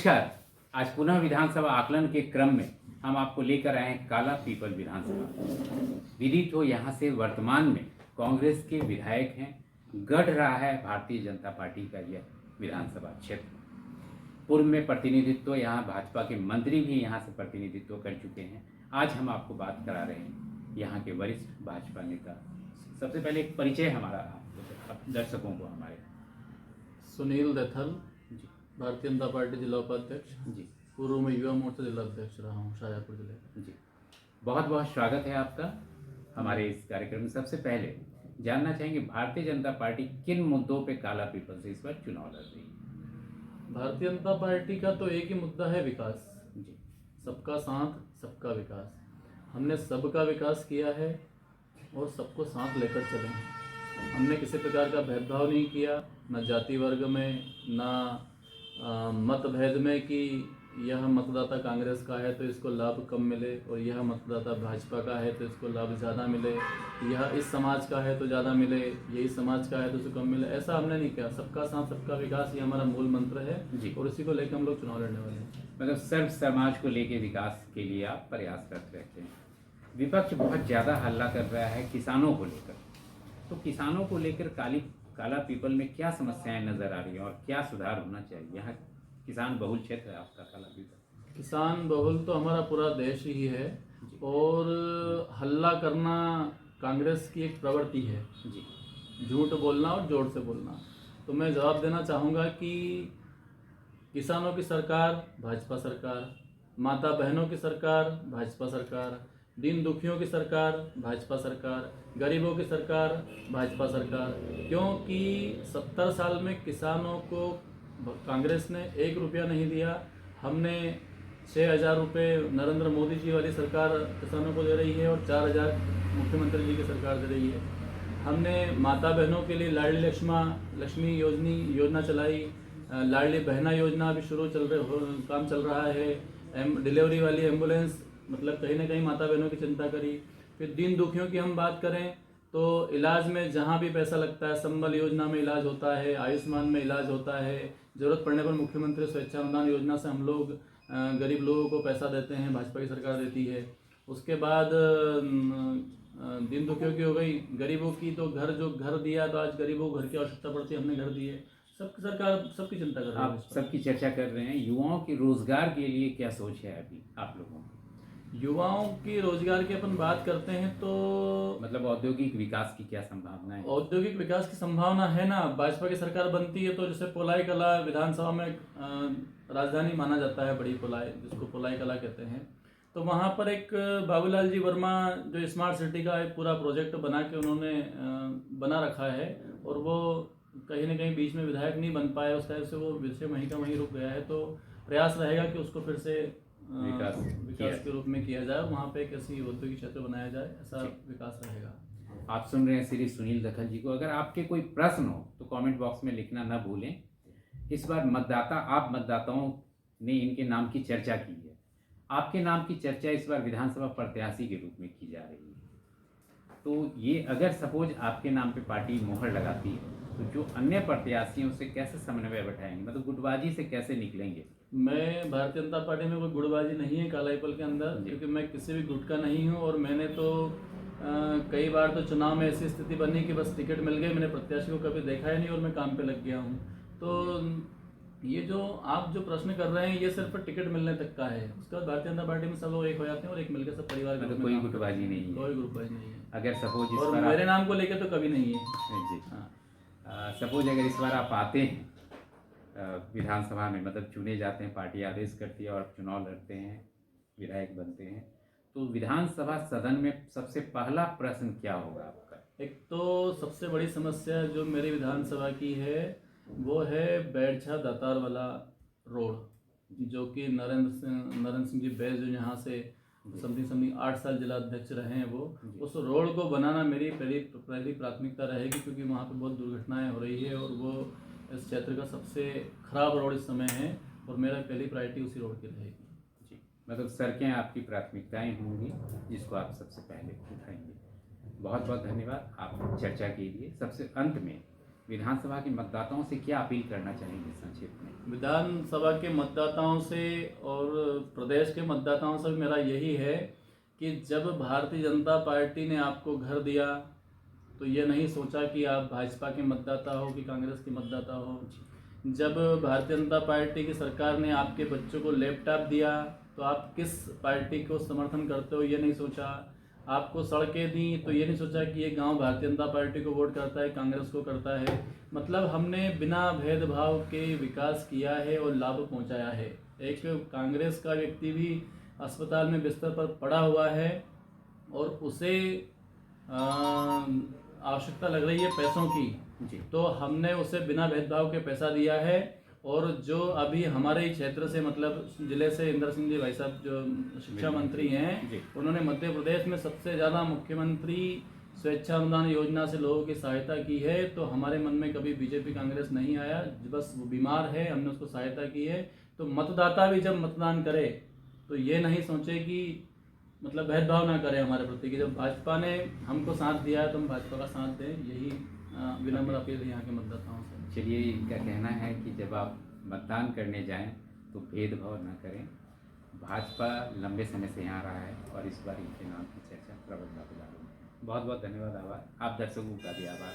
नमस्कार। आज पुनः विधानसभा आकलन के क्रम में हम आपको लेकर आए हैं काला पीपल विधानसभा। विदित हो यहाँ से वर्तमान में कांग्रेस के विधायक हैं, गढ़ रहा है भारतीय जनता पार्टी का यह विधानसभा क्षेत्र। पूर्व में प्रतिनिधित्व यहाँ भाजपा के मंत्री भी यहाँ से प्रतिनिधित्व कर चुके हैं। आज हम आपको बात करा रहे हैं यहाँ के वरिष्ठ भाजपा नेता। सबसे पहले एक परिचय हमारा दर्शकों को हमारे। सुनील दथल, जी भारतीय जनता पार्टी जिला उपाध्यक्ष। जी पूर्व में युवा मोर्चा जिला अध्यक्ष रहा हूँ शाजापुर जिले का। जी, बहुत बहुत स्वागत है आपका हमारे इस कार्यक्रम में। सबसे पहले जानना चाहेंगे भारतीय जनता पार्टी किन मुद्दों पे काला पीपल से इस बार चुनाव लड़ रही है? भारतीय जनता पार्टी का तो एक ही मुद्दा है, विकास। जी सबका साथ सबका विकास। हमने सबका विकास किया है और सबको साथ लेकर चले हैं। हमने किसी प्रकार का भेदभाव नहीं किया, न जाति वर्ग में, न मतभेद में कि यह मतदाता कांग्रेस का है तो इसको लाभ कम मिले और यह मतदाता भाजपा का है तो इसको लाभ ज़्यादा मिले, यह इस समाज का है तो ज़्यादा मिले, ये इस समाज का है तो इसको कम मिले। ऐसा हमने नहीं किया। सबका साथ सबका विकास, ये हमारा मूल मंत्र है जी। और इसी को लेकर हम लोग चुनाव लड़ने वाले हैं। मतलब सर्व समाज को लेके विकास के लिए आप प्रयासरत रहते हैं। विपक्ष बहुत ज़्यादा हल्ला कर रहा है किसानों को लेकर, तो किसानों को लेकर काला पीपल में क्या समस्याएं नजर आ रही हैं और क्या सुधार होना चाहिए? यहाँ किसान बहुल क्षेत्र है आपका काला पीपल। किसान बहुल तो हमारा पूरा देश ही है और हल्ला करना कांग्रेस की एक प्रवृत्ति है, जी झूठ बोलना और जोर से बोलना। तो मैं जवाब देना चाहूँगा कि किसानों की सरकार भाजपा सरकार, माता बहनों की सरकार भाजपा सरकार, दीन दुखियों की सरकार भाजपा सरकार, गरीबों की सरकार भाजपा सरकार। क्योंकि 70 साल में किसानों को कांग्रेस ने 1 रुपया नहीं दिया। हमने 6,000 रुपये नरेंद्र मोदी जी वाली सरकार किसानों को दे रही है और 4,000 मुख्यमंत्री जी की सरकार दे रही है। हमने माता बहनों के लिए लाडली लक्ष्मी योजना चलाई, लाडली बहना योजना अभी काम चल रहा है। डिलीवरी वाली एम्बुलेंस, मतलब कहीं ना कहीं माता बहनों की चिंता करी। फिर दीन दुखियों की हम बात करें तो इलाज में जहाँ भी पैसा लगता है, संबल योजना में इलाज होता है, आयुष्मान में इलाज होता है। ज़रूरत पड़ने पर मुख्यमंत्री स्वेच्छा अनुदान योजना से हम लोग गरीब लोगों को पैसा देते हैं, भाजपा की सरकार देती है। उसके बाद दीन दुखियों की हो गई। गरीबों की तो घर दिया, तो आज गरीबों को घर की आवश्यकता पड़ती है, हमने घर दिए। सबकी सरकार सबकी चिंता कर रही है। आप सबकी चर्चा कर रहे हैं। युवाओं के रोजगार के लिए क्या सोच है अभी आप लोगों की? युवाओं की रोजगार की अपन बात करते हैं तो मतलब औद्योगिक विकास की क्या संभावना है? औद्योगिक विकास की संभावना है ना। भाजपा की सरकार बनती है तो जैसे पोलाई कला विधानसभा में राजधानी माना जाता है, बड़ी पोलाई, जिसको पोलाई कला कहते हैं। तो वहाँ पर एक बाबूलाल जी वर्मा जो स्मार्ट सिटी का एक पूरा प्रोजेक्ट बना के उन्होंने बना रखा है और वो कहीं ना कहीं बीच में विधायक नहीं बन पाए, उस टाइप से वो विषय वहीं का वहीं रुक गया है। तो प्रयास रहेगा कि उसको फिर से विकास के रूप में किया जाए, वहाँ पे एक ऐसी औद्योगिक क्षेत्र बनाया जाए, ऐसा विकास रहेगा। आप सुन रहे हैं श्री सुनील दखल जी को। अगर आपके कोई प्रश्न हो तो कमेंट बॉक्स में लिखना ना भूलें। इस बार आप मतदाताओं ने इनके नाम की चर्चा की है। आपके नाम की चर्चा इस बार विधानसभा प्रत्याशी के रूप में की जा रही है। तो ये अगर सपोज आपके नाम पे पार्टी मोहर लगाती है तो जो अन्य प्रत्याशियों से कैसे समन्वय बैठाएंगे? मतलब गुटबाजी से कैसे निकलेंगे? मैं भारतीय जनता पार्टी में कोई गुटबाजी नहीं है काला पीपल के अंदर, क्योंकि मैं किसी भी गुट का नहीं हूँ। और मैंने तो कई बार तो चुनाव में ऐसी स्थिति बनी कि बस टिकट मिल गई, मैंने प्रत्याशी को कभी देखा ही नहीं और मैं काम पे लग गया हूँ। तो ये जो आप जो प्रश्न कर रहे हैं ये सिर्फ टिकट मिलने तक का है। उसके बाद भारतीय जनता पार्टी में सब लोग एक हो जाते हैं और एक मिलकर सब परिवार मतलब कोई गुटबाजी नहीं है? कोई गुटबाजी नहीं है। अगर सपोज और मेरे नाम को लेकर तो कभी नहीं है जी। हाँ। सपोज अगर इस बार आप आते हैं विधानसभा में, मतलब चुने जाते हैं, पार्टी आदेश करती है और चुनाव लड़ते हैं, विधायक बनते हैं, तो विधानसभा सदन में सबसे पहला प्रश्न क्या होगा आपका? एक तो सबसे बड़ी समस्या जो मेरी विधानसभा की है वो है बैरछा दातार वाला रोड, जो कि नरेंद्र सिंह जी बैस जो यहाँ से समथिंग 8 साल जिला अध्यक्ष रहे हैं, वो उस रोड को बनाना मेरी पहली प्राथमिकता रहेगी, क्योंकि वहाँ पे बहुत दुर्घटनाएं हो रही है और वो इस क्षेत्र का सबसे खराब रोड इस समय है और मेरा पहली प्रायोरिटी उसी रोड की रहेगी। जी, मतलब सड़कें आपकी प्राथमिकताएं होंगी जिसको आप सबसे पहले उठाएंगे। बहुत बहुत धन्यवाद आप चर्चा के लिए। सबसे अंत में विधानसभा के मतदाताओं से क्या अपील करना चाहेंगे संक्षिप्त में? विधानसभा के मतदाताओं से और प्रदेश के मतदाताओं से मेरा यही है कि जब भारतीय जनता पार्टी ने आपको घर दिया तो ये नहीं सोचा कि आप भाजपा के मतदाता हो कि कांग्रेस के मतदाता हो। जब भारतीय जनता पार्टी की सरकार ने आपके बच्चों को लैपटॉप दिया तो आप किस पार्टी को समर्थन करते हो ये नहीं सोचा। आपको सड़कें दी तो ये नहीं सोचा कि ये गांव भारतीय जनता पार्टी को वोट करता है कांग्रेस को करता है। मतलब हमने बिना भेदभाव के विकास किया है और लाभ पहुंचाया है। एक कांग्रेस का व्यक्ति भी अस्पताल में बिस्तर पर पड़ा हुआ है और उसे आवश्यकता लग रही है पैसों की जी। तो हमने उसे बिना भेदभाव के पैसा दिया है। और जो अभी हमारे ही क्षेत्र से मतलब जिले से इंद्र सिंह जी भाई साहब जो शिक्षा मंत्री हैं जी। उन्होंने मध्य प्रदेश में सबसे ज़्यादा मुख्यमंत्री स्वेच्छा अनुदान योजना से लोगों की सहायता की है। तो हमारे मन में कभी बीजेपी कांग्रेस नहीं आया, बस वो बीमार है हमने उसको सहायता की है। तो मतदाता भी जब मतदान करे तो ये नहीं सोचे कि मतलब भेदभाव ना करें हमारे प्रति कि जब भाजपा ने हमको साथ दिया है तो हम भाजपा का साथ दें। यही विनम्र अपील है यहाँ के मतदाताओं से। चलिए, इनका कहना है कि जब आप मतदान करने जाएं तो भेदभाव ना करें। भाजपा लंबे समय से यहाँ रहा है और इस बार इनके नाम की चर्चा प्रबल बहुत बहुत धन्यवाद, आभार। आप दर्शकों का भी आभार।